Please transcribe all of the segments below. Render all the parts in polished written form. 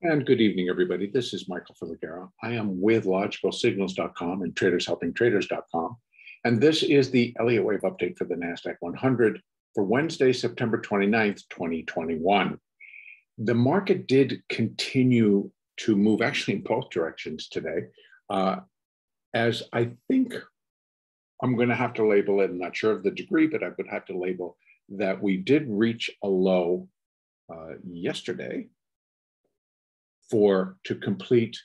And good evening, everybody. This is Michael Filighera. I am with logicalsignals.com and tradershelpingtraders.com. And this is the Elliott wave update for the NASDAQ 100 for Wednesday, September 29th, 2021. The market did continue to move actually in both directions today. As I think I'm going to have to label it, I'm not sure of the degree, but I would have to label that we did reach a low yesterday to complete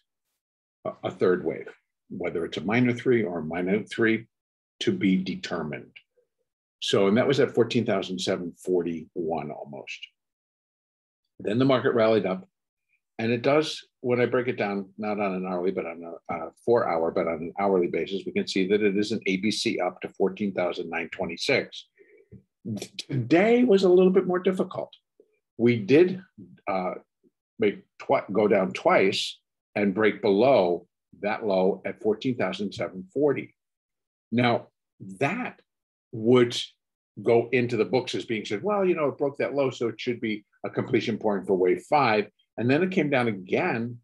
a third wave, whether it's a minor three or a minor three, to be determined. So, and that was at 14,741 almost. Then the market rallied up, and it does, when I break it down, not on an hourly, but on a 4 hour, but on an hourly basis, we can see that it is an ABC up to 14,926. Today was a little bit more difficult. We did go down twice and break below that low at 14,740. Now, that would go into the books as being said, well, you know, it broke that low, so it should be a completion point for wave 5. And then it came down again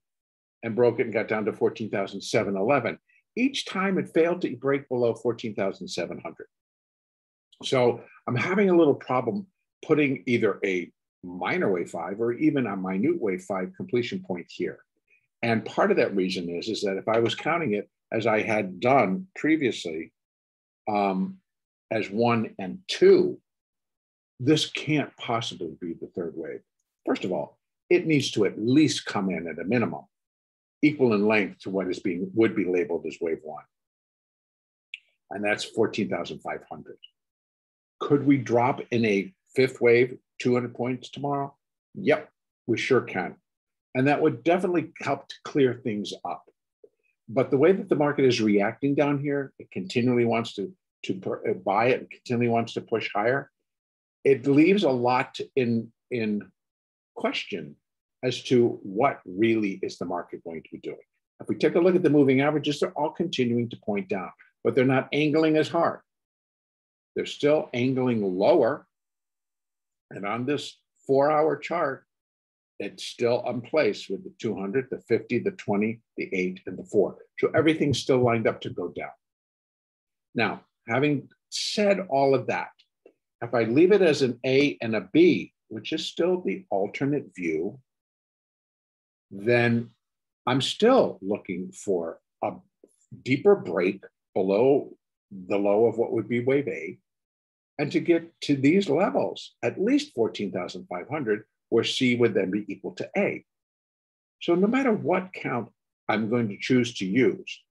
and broke it and got down to 14,711. Each time it failed to break below 14,700. So I'm having a little problem putting either a minor wave 5 or even a minute wave 5 completion point here. And part of that reason is that if I was counting it as I had done previously as 1 and 2, this can't possibly be the third wave. First of all, it needs to at least come in at a minimum equal in length to what would be labeled as wave 1. And that's 14,500. Could we drop in a fifth wave 200 points tomorrow? Yep, we sure can. And that would definitely help to clear things up. But the way that the market is reacting down here, it continually wants to buy it, continually wants to push higher. It leaves a lot in question as to what really is the market going to be doing. If we take a look at the moving averages, they're all continuing to point down, but they're not angling as hard. They're still angling lower. And on this 4-hour chart, it's still in place with the 200, the 50, the 20, the 8, and the 4. So everything's still lined up to go down. Now, having said all of that, if I leave it as an A and a B, which is still the alternate view, then I'm still looking for a deeper break below the low of what would be wave A, and to get to these levels, at least 14,500, where C would then be equal to A. So no matter what count I'm going to choose to use,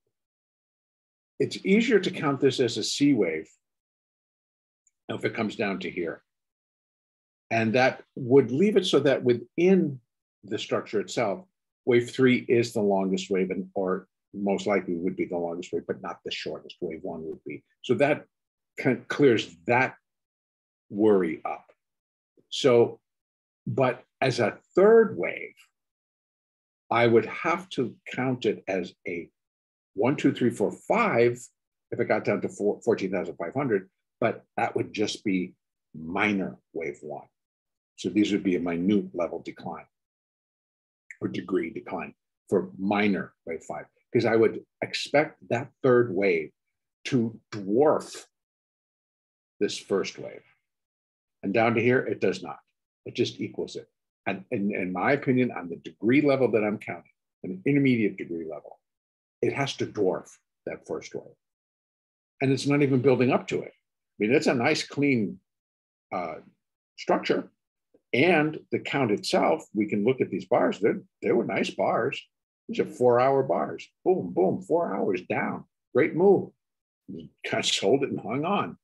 it's easier to count this as a C wave if it comes down to here. And that would leave it so that within the structure itself, wave 3 is the longest wave, or most likely would be the longest wave, but not the shortest. Wave 1 would be. So that clears that worry up. So, but as a third wave, I would have to count it as a 1, 2, 3, 4, 5 if it got down to 14,500, but that would just be minor wave 1. So these would be a minute level decline or degree decline for minor wave 5, because I would expect that third wave to dwarf this first wave. And down to here, it does not. It just equals it. And in my opinion, on the degree level that I'm counting, an intermediate degree level, it has to dwarf that first wave. And it's not even building up to it. I mean, it's a nice, clean structure. And the count itself, we can look at these bars. They were nice bars. These are 4-hour bars. Boom, boom, 4 hours down. Great move. Kind of sold it and hung on.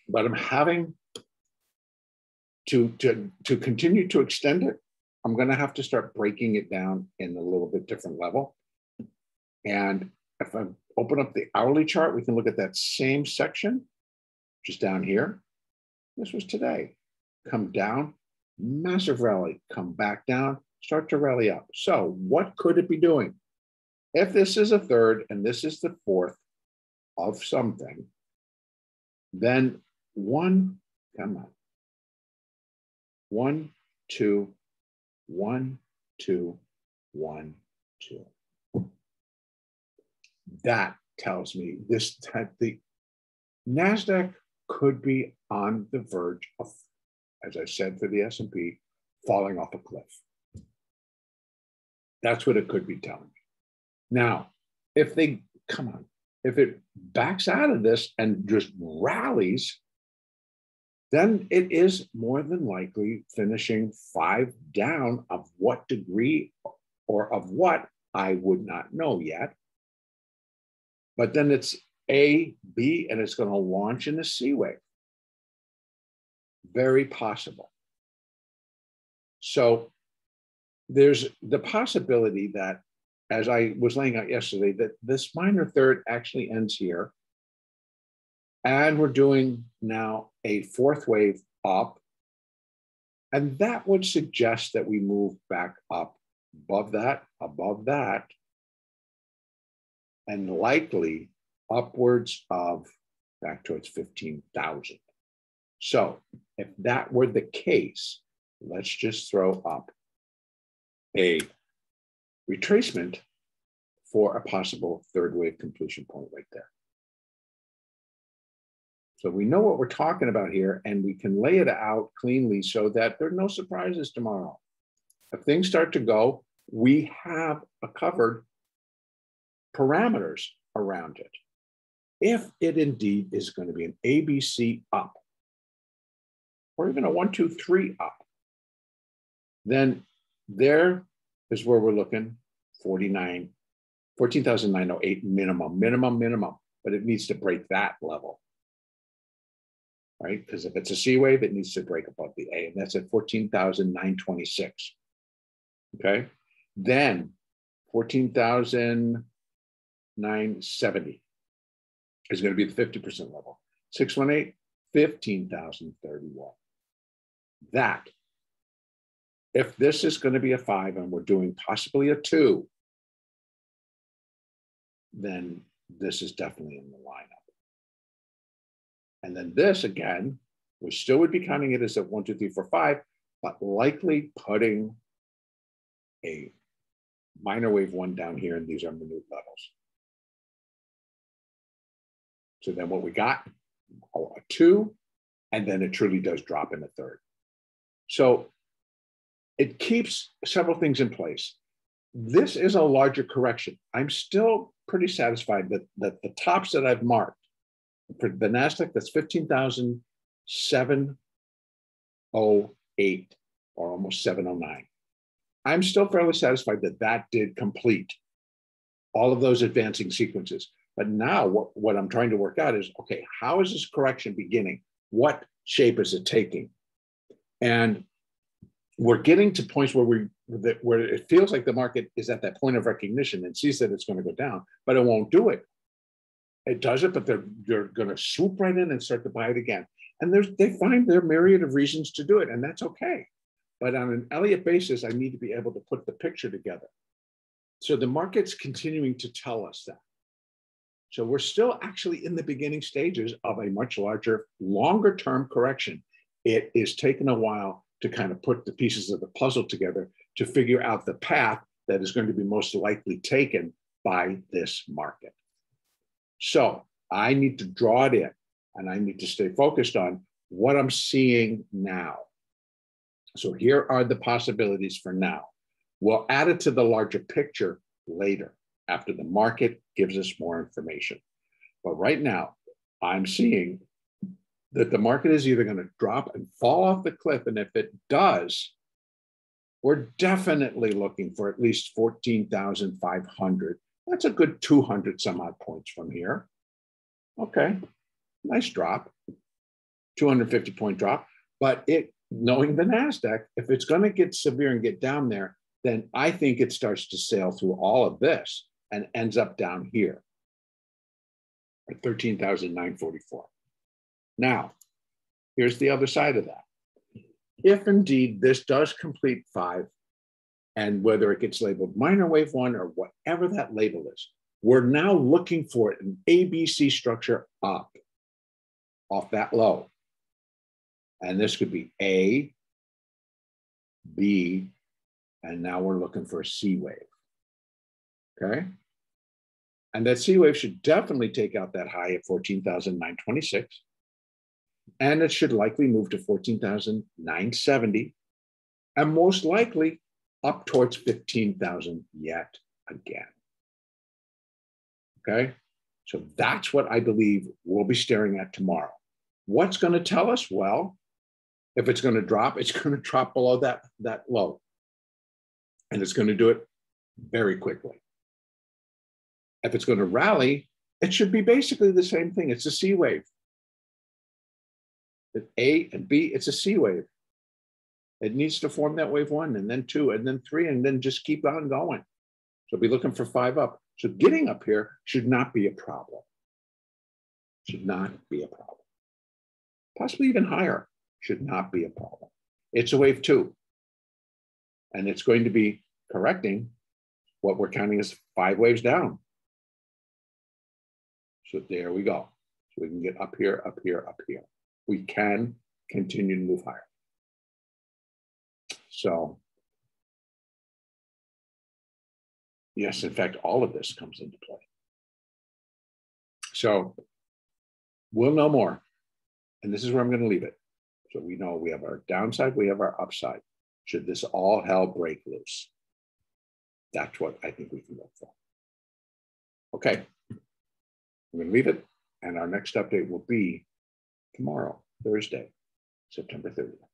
But I'm having to continue to extend it. I'm going to have to start breaking it down in a little bit different level. And if I open up the hourly chart, we can look at that same section, which is down here. This was today. Come down, massive rally, come back down, start to rally up. So what could it be doing? If this is a third and this is the fourth of something, then come on. 1, 2, 1, 2, 1, 2. That tells me that the NASDAQ could be on the verge of, as I said for the S&P, falling off a cliff. That's what it could be telling me. Now, if they, come on, if it backs out of this and just rallies, then it is more than likely finishing 5 down. Of what degree or of what, I would not know yet. But then it's A, B, and it's going to launch in a C wave. Very possible. So there's the possibility that, as I was laying out yesterday, that this minor third actually ends here. And we're doing now a 4th wave up. And that would suggest that we move back up above that, and likely upwards of back towards 15,000. So if that were the case, let's just throw up a retracement for a possible 3rd wave completion point right there. So we know what we're talking about here, and we can lay it out cleanly so that there are no surprises tomorrow. If things start to go, we have a covered parameters around it. If it indeed is going to be an ABC up, or even a 1, 2, 3 up, then there is where we're looking 14,908 minimum, but it needs to break that level, right? Because if it's a C wave, it needs to break above the A, and that's at 14,926. Okay, then 14,970 is going to be the 50% level. 618, 15,031. That, if this is going to be a 5 and we're doing possibly a 2, then this is definitely in the lineup. And then this, again, we still would be counting it as a 1, 2, 3, 4, 5, but likely putting a minor wave 1 down here, and these are minute levels. So then what we got, a 2, and then it truly does drop in a 3rd. So it keeps several things in place. This is a larger correction. I'm still pretty satisfied that the tops that I've marked, for the NASDAQ, that's 15,708, or almost 709. I'm still fairly satisfied that that did complete all of those advancing sequences. But now what I'm trying to work out is, okay, how is this correction beginning? What shape is it taking? And we're getting to points where it feels like the market is at that point of recognition and sees that it's going to go down, but it won't do it. It does it, but they're going to swoop right in and start to buy it again. And they find their myriad of reasons to do it, and that's okay. But on an Elliott basis, I need to be able to put the picture together. So the market's continuing to tell us that. So we're still actually in the beginning stages of a much larger, longer term correction. It is taking a while to kind of put the pieces of the puzzle together to figure out the path that is going to be most likely taken by this market. So I need to draw it in, and I need to stay focused on what I'm seeing now. So here are the possibilities for now. We'll add it to the larger picture later, after the market gives us more information. But right now, I'm seeing that the market is either going to drop and fall off the cliff, and if it does, we're definitely looking for at least 14,500. That's a good 200 some odd points from here. Okay, nice drop, 250 point drop. But knowing the NASDAQ, if it's going to get severe and get down there, then I think it starts to sail through all of this and ends up down here at 13,944. Now, here's the other side of that. If indeed this does complete 5, and whether it gets labeled minor wave 1 or whatever that label is, we're now looking for an ABC structure up off that low. And this could be A, B, And now we're looking for a C wave. Okay. And that C wave should definitely take out that high at 14,926. And it should likely move to 14,970. And most likely up towards 15,000 yet again. Okay. So that's what I believe we'll be staring at tomorrow. What's going to tell us? Well, if it's going to drop, it's going to drop below that low. And it's going to do it very quickly. If it's going to rally, it should be basically the same thing. It's a C wave. With A and B, it's a C wave. It needs to form that wave 1, and then 2, and then 3, and then just keep on going. So be looking for 5 up. So getting up here should not be a problem. Should not be a problem. Possibly even higher should not be a problem. It's a wave 2. And it's going to be correcting what we're counting as 5 waves down. So there we go. So we can get up here, up here, up here. We can continue to move higher. So, yes, in fact, all of this comes into play. So we'll know more. And this is where I'm going to leave it. So we know we have our downside, we have our upside. Should this all hell break loose? That's what I think we can look for. Okay. I'm going to leave it. And our next update will be tomorrow, Thursday, September 30th.